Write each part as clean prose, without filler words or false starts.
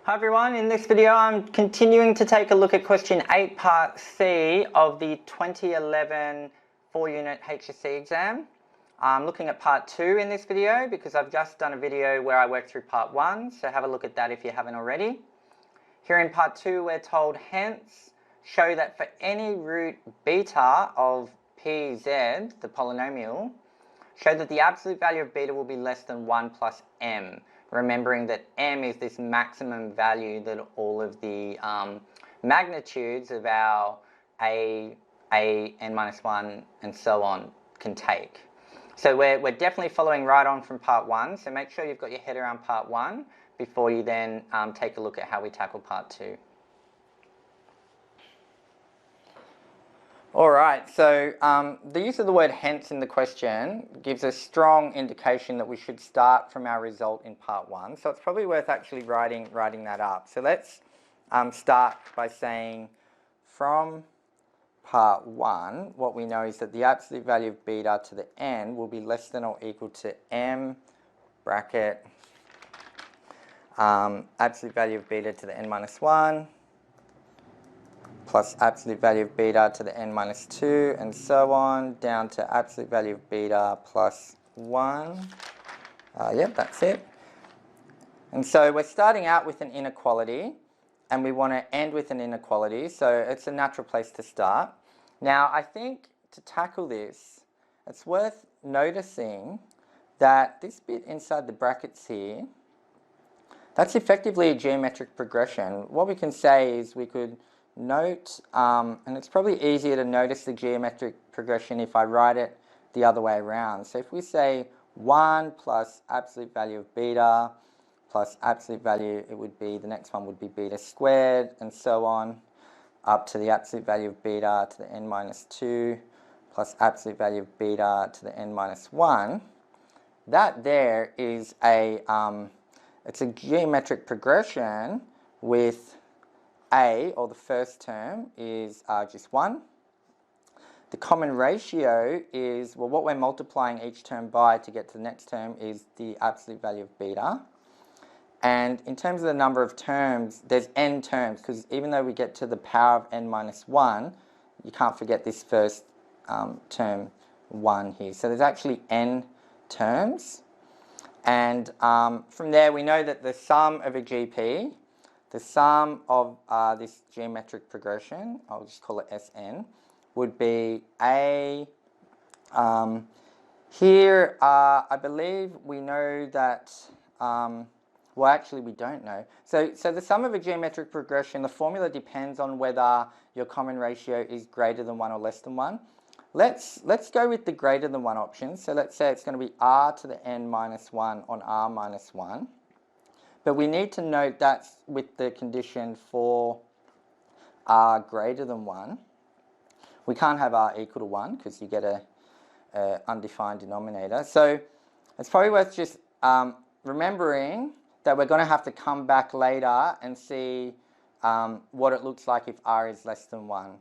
Hi everyone, in this video I'm continuing to take a look at question 8 part C of the 2011 4-unit HSC exam. I'm looking at part 2 in this video because I've just done a video where I worked through part 1, so have a look at that if you haven't already. Here in part 2 we're told hence show that for any root beta of pz, the polynomial, show that the absolute value of beta will be less than 1 plus m. Remembering that m is this maximum value that all of the magnitudes of our a, n minus 1, and so on can take. So we're definitely following right on from part 1, so make sure you've got your head around part 1 before you then take a look at how we tackle part 2. Alright, so the use of the word hence in the question gives a strong indication that we should start from our result in part 1. So it's probably worth actually writing that up. So let's start by saying from part 1, what we know is that the absolute value of beta to the n will be less than or equal to m bracket absolute value of beta to the n minus 1 plus absolute value of beta to the n minus 2, and so on, down to absolute value of beta plus 1. Yep, that's it. And so we're starting out with an inequality, and we want to end with an inequality, so it's a natural place to start. Now, I think to tackle this, it's worth noticing that this bit inside the brackets here, that's effectively a geometric progression. What we can say is we could note, and it's probably easier to notice the geometric progression if I write it the other way around. So if we say 1 plus absolute value of beta plus absolute value, it would be, the next one would be beta squared, and so on, up to the absolute value of beta to the n minus 2 plus absolute value of beta to the n minus 1. That there is it's a geometric progression with a, or the first term, is just 1. The common ratio is, well, what we're multiplying each term by to get to the next term is the absolute value of beta. And in terms of the number of terms, there's n terms, because even though we get to the power of n minus 1, you can't forget this first term 1 here. So there's actually n terms. And from there we know that the sum of a GP, the sum of this geometric progression, I'll just call it Sn, would be A. Here, I believe we know that, well, actually we don't know. So the sum of a geometric progression, the formula depends on whether your common ratio is greater than 1 or less than 1. Let's go with the greater than 1 option. So let's say it's going to be r to the n minus 1 on r minus 1. But we need to note that's with the condition for r greater than 1. We can't have r equal to 1 because you get a undefined denominator. So it's probably worth just remembering that we're going to have to come back later and see what it looks like if r is less than 1.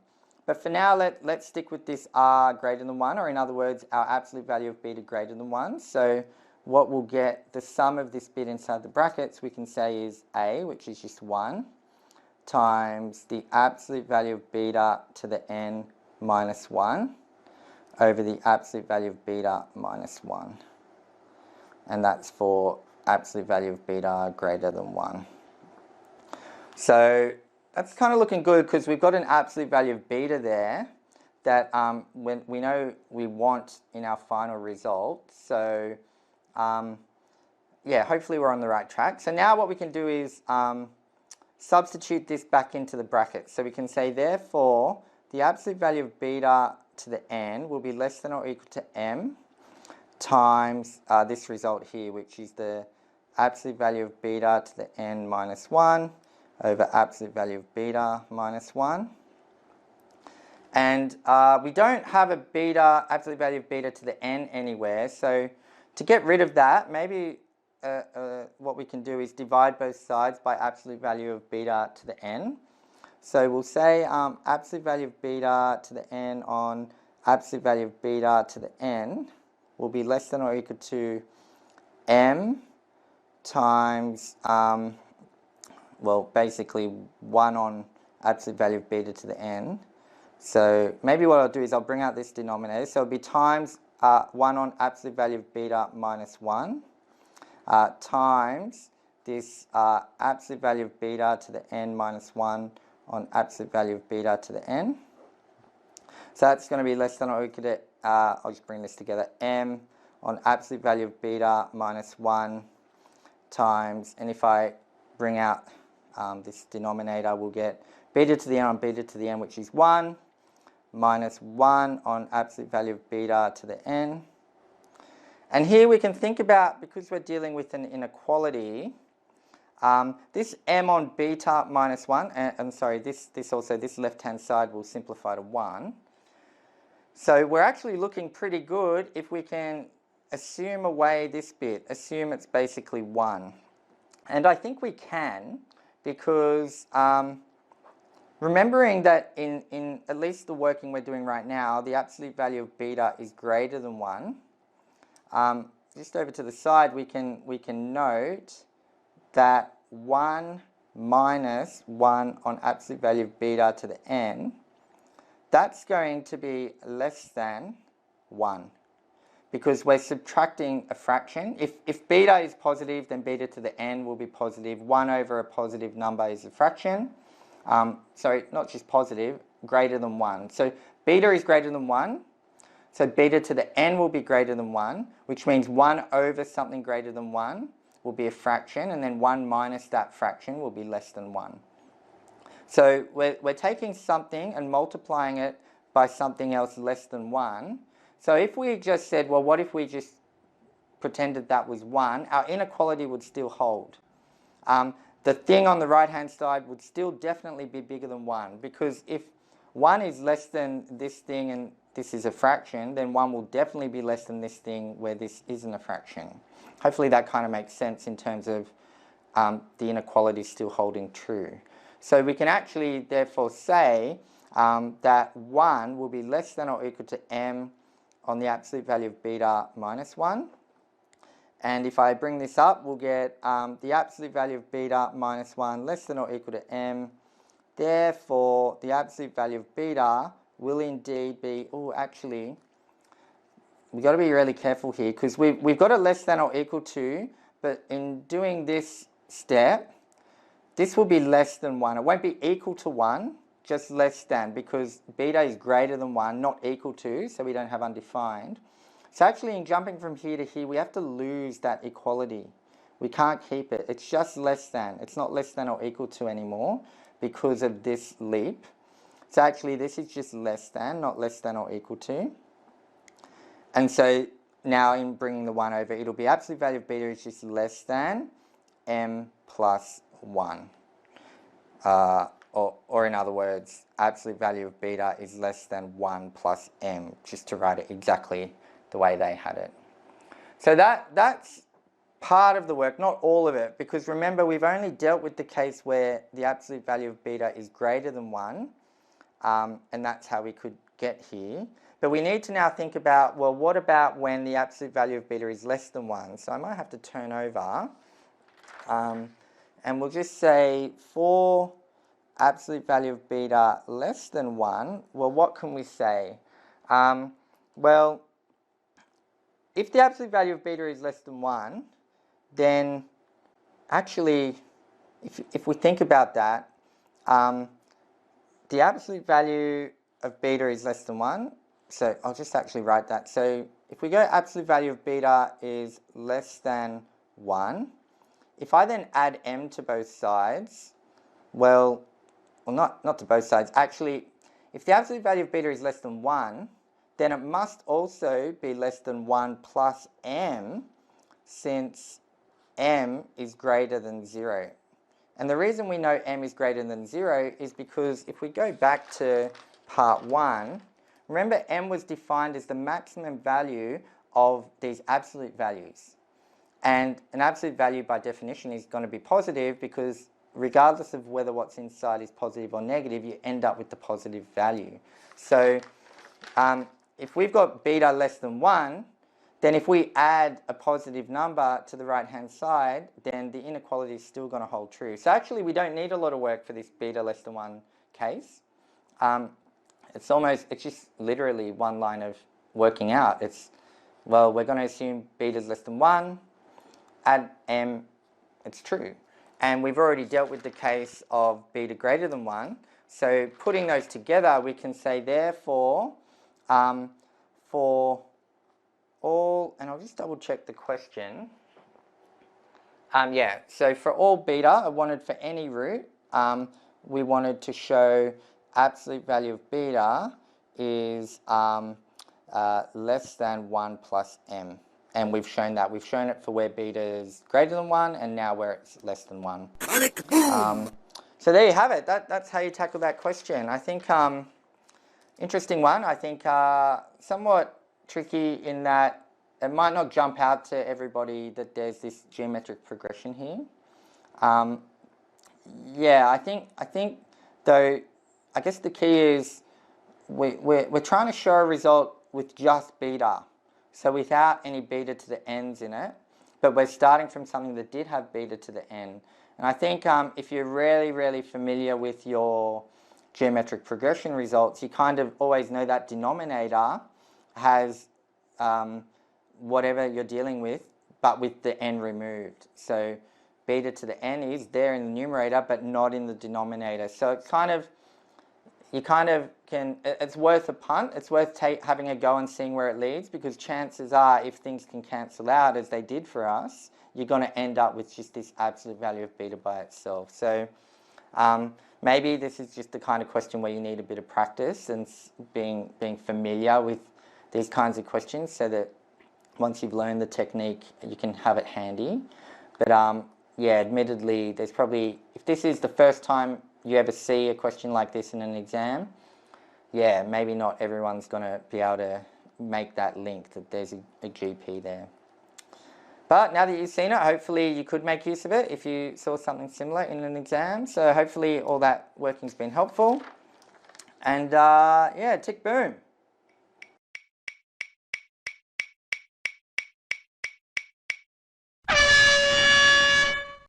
But for now, let's stick with this r greater than 1, or in other words, our absolute value of beta greater than 1. So what we'll get, the sum of this bit inside the brackets, we can say is a, which is just 1, times the absolute value of beta to the n minus 1 over the absolute value of beta minus 1. And that's for absolute value of beta greater than 1. So that's kind of looking good because we've got an absolute value of beta there that when we know we want in our final result. So yeah, hopefully we're on the right track. So now what we can do is substitute this back into the bracket. So we can say, therefore, the absolute value of beta to the n will be less than or equal to m times this result here, which is the absolute value of beta to the n minus 1 over absolute value of beta minus 1. And we don't have a beta, absolute value of beta to the n anywhere, so to get rid of that, maybe what we can do is divide both sides by absolute value of beta to the n. So we'll say absolute value of beta to the n on absolute value of beta to the n will be less than or equal to m times well, basically 1 on absolute value of beta to the n. So maybe what I'll do is I'll bring out this denominator. So it'll be times 1 on absolute value of beta minus 1 times this absolute value of beta to the n minus 1 on absolute value of beta to the n. So that's going to be less than or equal to, I'll just bring this together, m on absolute value of beta minus 1 times, and if I bring out this denominator, we'll get beta to the n on beta to the n, which is 1, minus 1 on absolute value of beta to the n. And here we can think about, because we're dealing with an inequality, this m on beta minus 1, and sorry, this left-hand side will simplify to 1. So we're actually looking pretty good if we can assume away this bit, assume it's basically 1. And I think we can, because remembering that in at least the working we're doing right now, the absolute value of beta is greater than 1. Just over to the side, we can note that 1 minus 1 on absolute value of beta to the n, that's going to be less than 1, because we're subtracting a fraction. If beta is positive, then beta to the n will be positive. 1 over a positive number is a fraction. Sorry, not just positive, greater than 1. So beta is greater than 1. So beta to the n will be greater than 1, which means 1 over something greater than 1 will be a fraction, and then 1 minus that fraction will be less than 1. So we're taking something and multiplying it by something else less than 1. So if we just said, well, what if we just pretended that was 1, our inequality would still hold. The thing on the right-hand side would still definitely be bigger than 1, because if 1 is less than this thing and this is a fraction, then 1 will definitely be less than this thing where this isn't a fraction. Hopefully that kind of makes sense in terms of the inequality still holding true. So we can actually therefore say that 1 will be less than or equal to m on the absolute value of beta minus 1. And if I bring this up, we'll get the absolute value of beta minus 1 less than or equal to m. Therefore, the absolute value of beta will indeed be, oh, actually, we've got to be really careful here, because we've got a less than or equal to, but in doing this step, this will be less than 1. It won't be equal to 1, just less than, because beta is greater than 1, not equal to, so we don't have undefined. So actually, in jumping from here to here, we have to lose that equality. We can't keep it. It's just less than. It's not less than or equal to anymore because of this leap. So actually, this is just less than, not less than or equal to. And so now in bringing the 1 over, it'll be absolute value of beta is just less than m plus 1. Or in other words, absolute value of beta is less than 1 plus m, just to write it exactly the way they had it. So that's part of the work, not all of it, because remember, we've only dealt with the case where the absolute value of beta is greater than 1, and that's how we could get here. But we need to now think about, well, what about when the absolute value of beta is less than 1? So I might have to turn over, and we'll just say for absolute value of beta less than 1, well, what can we say? Well, if the absolute value of beta is less than 1, then actually, if we think about that, the absolute value of beta is less than 1. So I'll just actually write that. So if we go absolute value of beta is less than 1, if I then add m to both sides, well not to both sides, actually, if the absolute value of beta is less than 1, then it must also be less than 1 plus m, since m is greater than 0. And the reason we know m is greater than 0 is because if we go back to part 1, remember m was defined as the maximum value of these absolute values. And an absolute value by definition is going to be positive, because regardless of whether what's inside is positive or negative, you end up with the positive value. So if we've got beta less than 1, then if we add a positive number to the right-hand side, then the inequality is still going to hold true. So actually, we don't need a lot of work for this beta less than 1 case. It's just literally one line of working out. Well, we're going to assume beta is less than 1, add m, it's true. And we've already dealt with the case of beta greater than 1. So putting those together, we can say therefore, for all, and I'll just double check the question. Yeah, so for all beta, I wanted for any root, we wanted to show absolute value of beta is less than 1 plus m. And we've shown that. We've shown it for where beta is greater than 1, and now where it's less than 1. So there you have it. That's how you tackle that question. I think, interesting one. I think somewhat tricky in that it might not jump out to everybody that there's this geometric progression here. Yeah, I think though, I guess the key is we're trying to show a result with just beta. So without any beta to the n's in it, but we're starting from something that did have beta to the n. And I think if you're really, really familiar with your geometric progression results, you kind of always know that denominator has whatever you're dealing with, but with the n removed. So beta to the n is there in the numerator, but not in the denominator. So it's kind of, you kind of can, it's worth a punt. It's worth having a go and seeing where it leads, because chances are, if things can cancel out as they did for us, you're going to end up with just this absolute value of beta by itself. So maybe this is just the kind of question where you need a bit of practice and being familiar with these kinds of questions, so that once you've learned the technique, you can have it handy. But yeah, admittedly, there's probably, if this is the first time you ever see a question like this in an exam, yeah, maybe not everyone's going to be able to make that link that there's a GP there. But now that you've seen it, hopefully you could make use of it if you saw something similar in an exam. So hopefully all that working's been helpful. And yeah, tick boom.